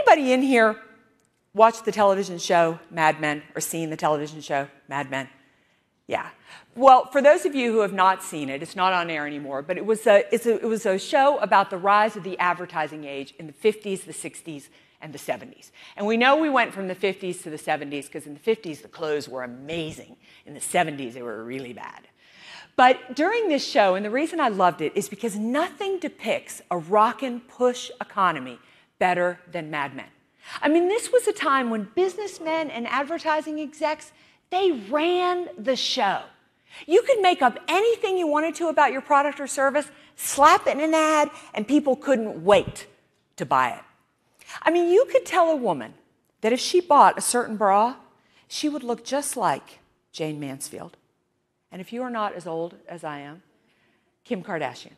anybody in here watch the television show Mad Men or seen the television show Mad Men? Yeah. Well, for those of you who have not seen it, it's not on air anymore, but it was a show about the rise of the advertising age in the 50s, the 60s, and the 70s. And we know we went from the 50s to the 70s because in the 50s the clothes were amazing. In the 70s they were really bad. But during this show, and the reason I loved it is because nothing depicts a rockin' push economy better than Mad Men. I mean, this was a time when businessmen and advertising execs, they ran the show. You could make up anything you wanted to about your product or service, slap it in an ad, and people couldn't wait to buy it. I mean, you could tell a woman that if she bought a certain bra, she would look just like Jane Mansfield. And if you are not as old as I am, Kim Kardashian.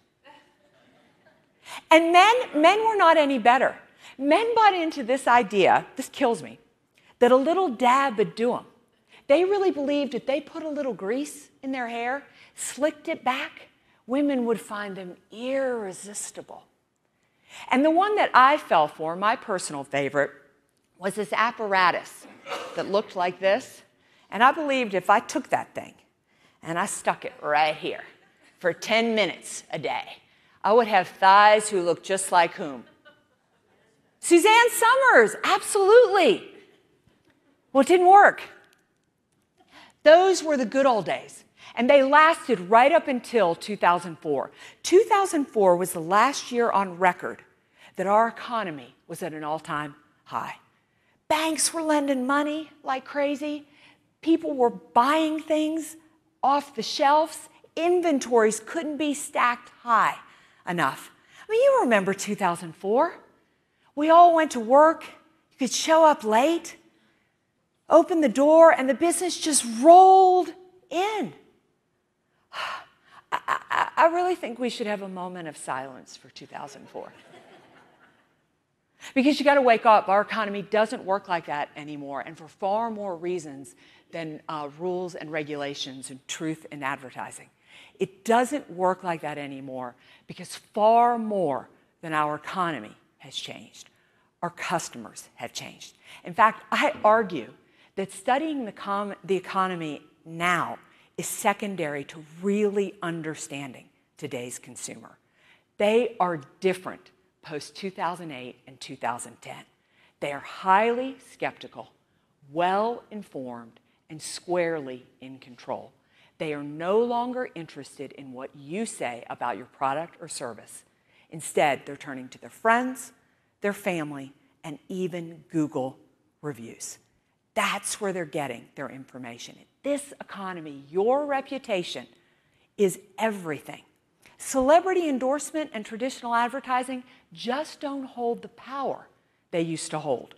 And men were not any better. Men bought into this idea, this kills me, that a little dab would do them. They really believed if they put a little grease in their hair, slicked it back, women would find them irresistible. And the one that I fell for, my personal favorite, was this apparatus that looked like this. And I believed if I took that thing and I stuck it right here for 10 minutes a day, I would have thighs who looked just like whom? Suzanne Summers, absolutely. Well, it didn't work. Those were the good old days. And they lasted right up until 2004. 2004 was the last year on record that our economy was at an all-time high. Banks were lending money like crazy. People were buying things off the shelves. Inventories couldn't be stacked high enough. I mean, you remember 2004. We all went to work. You could show up late, open the door, and the business just rolled in. I really think we should have a moment of silence for 2004. Because you got to wake up. Our economy doesn't work like that anymore, and for far more reasons than rules and regulations and truth in advertising. It doesn't work like that anymore because far more than our economy has changed. Our customers have changed. In fact, I argue that studying the economy now is secondary to really understanding today's consumer. They are different post-2008 and 2010. They are highly skeptical, well-informed, and squarely in control. They are no longer interested in what you say about your product or service. Instead, they're turning to their friends, their family, and even Google reviews. That's where they're getting their information. In this economy, your reputation is everything. Celebrity endorsement and traditional advertising just don't hold the power they used to hold.